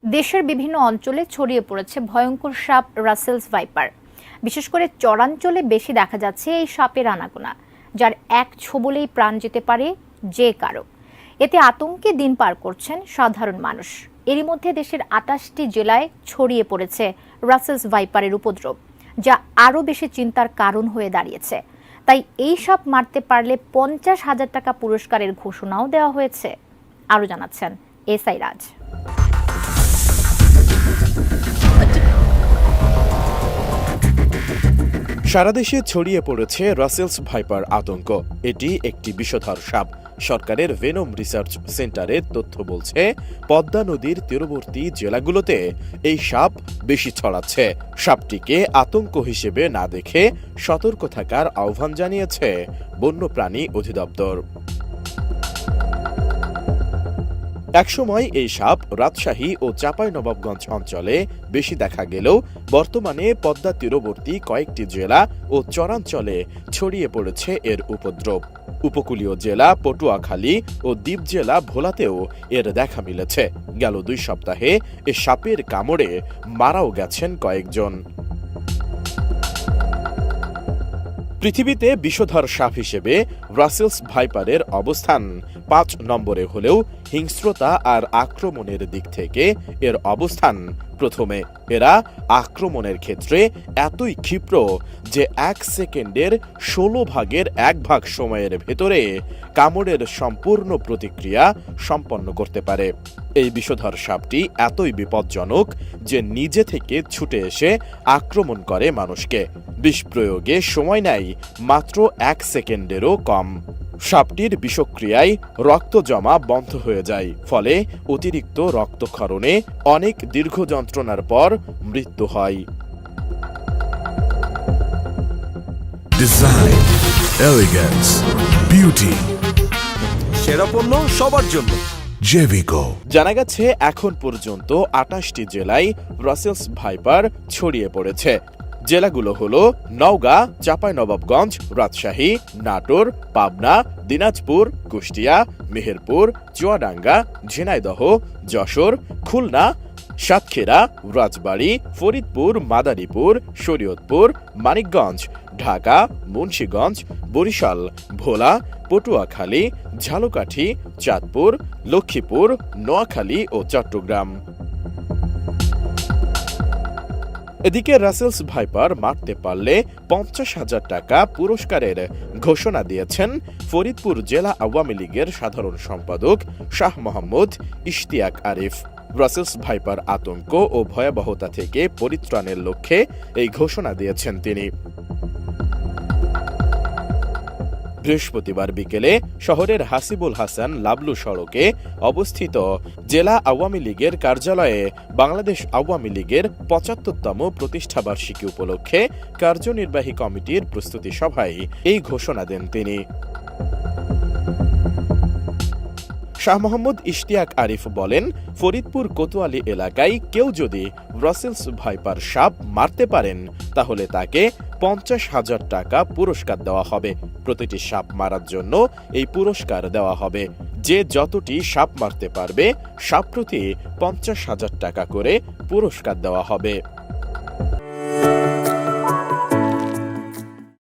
দেশের বিভিন্ন অঞ্চলে ছড়িয়ে পড়েছে ভয়ঙ্কর সাপ রাসেলস ভাইপার। বিশেষ করে চরাঞ্চলে বেশি দেখা যাচ্ছে এই সাপের আনাগোনা, যার এক ছোবলেই প্রাণ যেতে পারে যে কারো। এতে আতঙ্কে দিন পার করছেন সাধারণ মানুষ। এরই মধ্যে দেশের ২৮টি জেলায় ছড়িয়ে পড়েছে রাসেলস ভাইপারের উপদ্রব, যা আরও বেশি চিন্তার কারণ হয়ে দাঁড়িয়েছে। তাই এই সাপ মারতে পারলে ৫০,০০০ টাকা পুরস্কারের ঘোষণাও দেওয়া হয়েছে। আরও জানাচ্ছেন এসআই রাজ। সারা দেশে ছড়িয়ে পড়েছে রাসেলস ভাইপার আতঙ্ক। এটি একটি বিষধর সাপ। সরকারের ভেনম রিসার্চ সেন্টারের তথ্য বলছে, পদ্মা নদীর তীরবর্তী জেলাগুলোতে এই সাপ বেশি ছড়াচ্ছে। সাপটিকে আতঙ্ক হিসেবে না দেখে সতর্ক থাকার আহ্বান জানিয়েছে বন্যপ্রাণী অধিদপ্তর। একসময় এই সাপ রাজশাহী ও চাঁপাইনবাবগঞ্জ অঞ্চলে বেশি দেখা গেলেও বর্তমানে পদ্মা তীরবর্তী কয়েকটি জেলা ও চরাঞ্চলে ছড়িয়ে পড়েছে এর উপদ্রব। উপকূলীয় জেলা পটুয়াখালী ও দ্বীপ জেলা ভোলাতেও এর দেখা মিলেছে। গেল ২ সপ্তাহে এ সাপের কামড়ে মারাও গেছেন কয়েকজন। পৃথিবীতে বিষধর সাপ হিসেবে রাসেলস ভাইপারের অবস্থান ৫ নম্বরে হলেও হিংস্রতা আর আক্রমণের দিক থেকে এর অবস্থান প্রথমে। এরা আক্রমণের ক্ষেত্রে এতই ক্ষিপ্র যে ১ সেকেন্ডের ১৬ ভাগের ১ ভাগ সময়ের ভেতরে কামড়ের সম্পূর্ণ প্রতিক্রিয়া সম্পন্ন করতে পারে। এই বিষধর সাপটি এতই বিপজ্জনক যে নিজে থেকে ছুটে এসে আক্রমণ করে মানুষকে। বিষ প্রয়োগে সময় নেয় মাত্র ১ সেকেন্ডেরও কম। সাপটির বিষক্রিয়ায় রক্ত জমা বন্ধ হয়ে যায়, ফলে অতিরিক্ত রক্তক্ষরণে অনেক দীর্ঘ যন্ত্রণার পর মৃত্যু হয়। ডিজাইন, এলিগেন্স, বিউটি, সেরা পণ্য সবার জন্য জেভিকো। জানা গেছে এখন পর্যন্ত ২৮টি জেলায় রাসেলস ভাইপার ছড়িয়ে পড়েছে। জেলাগুলো হলো নওগাঁ, চাঁপাইনবাবগঞ্জ, রাজশাহী, নাটোর, পাবনা, দিনাজপুর, কুষ্টিয়া, মেহেরপুর, চুয়াডাঙ্গা, ঝিনাইদহ, যশোর, খুলনা, সাতক্ষীরা, রাজবাড়ী, ফরিদপুর, মাদারীপুর, শরীয়তপুর, মানিকগঞ্জ, ঢাকা, মুন্সিগঞ্জ, বরিশাল, ভোলা, পটুয়াখালী, ঝালকাঠি, চাঁদপুর, লক্ষ্মীপুর, নোয়াখালী ও চট্টগ্রাম। এদিকে রাসেলস ভাইপার মারতে পারলে ৫০,০০০ টাকা পুরস্কারের ঘোষণা দিয়েছেন ফরিদপুর জেলা আওয়ামী লীগের সাধারণ সম্পাদক শাহ মোহাম্মদ ইশতিয়াক আরিফ। রাসেলস ভাইপার আতঙ্ক ও ভয়াবহতা থেকে পরিত্রাণের লক্ষ্যে এই ঘোষণা দিয়েছেন তিনি। বৃহস্পতিবার বিকেলে শহরের হাসিবুল হাসান লাবলু সড়কে অবস্থিত জেলা আওয়ামী লীগের কার্যালয়ে বাংলাদেশ আওয়ামী লীগের ৭৫তম প্রতিষ্ঠাবার্ষিকী উপলক্ষে কার্যনির্বাহী কমিটির প্রস্তুতি সভায় এই ঘোষণা দেন তিনি। শাহ মোহাম্মদ ইশতিয়াক আরিফ বলেন, ফরিদপুর কোতোয়ালি এলাকায় কেউ যদি রাসেলস ভাইপার সাপ মারতে পারেন তাহলে তাকে ৫০,০০০ টাকা পুরস্কার দেওয়া হবে। প্রতিটি সাপ মারার জন্য এই পুরস্কার দেওয়া হবে। যে যতটি সাপ মারতে পারবে সাপ প্রতি ৫০,০০০ টাকা করে পুরস্কার দেওয়া হবে।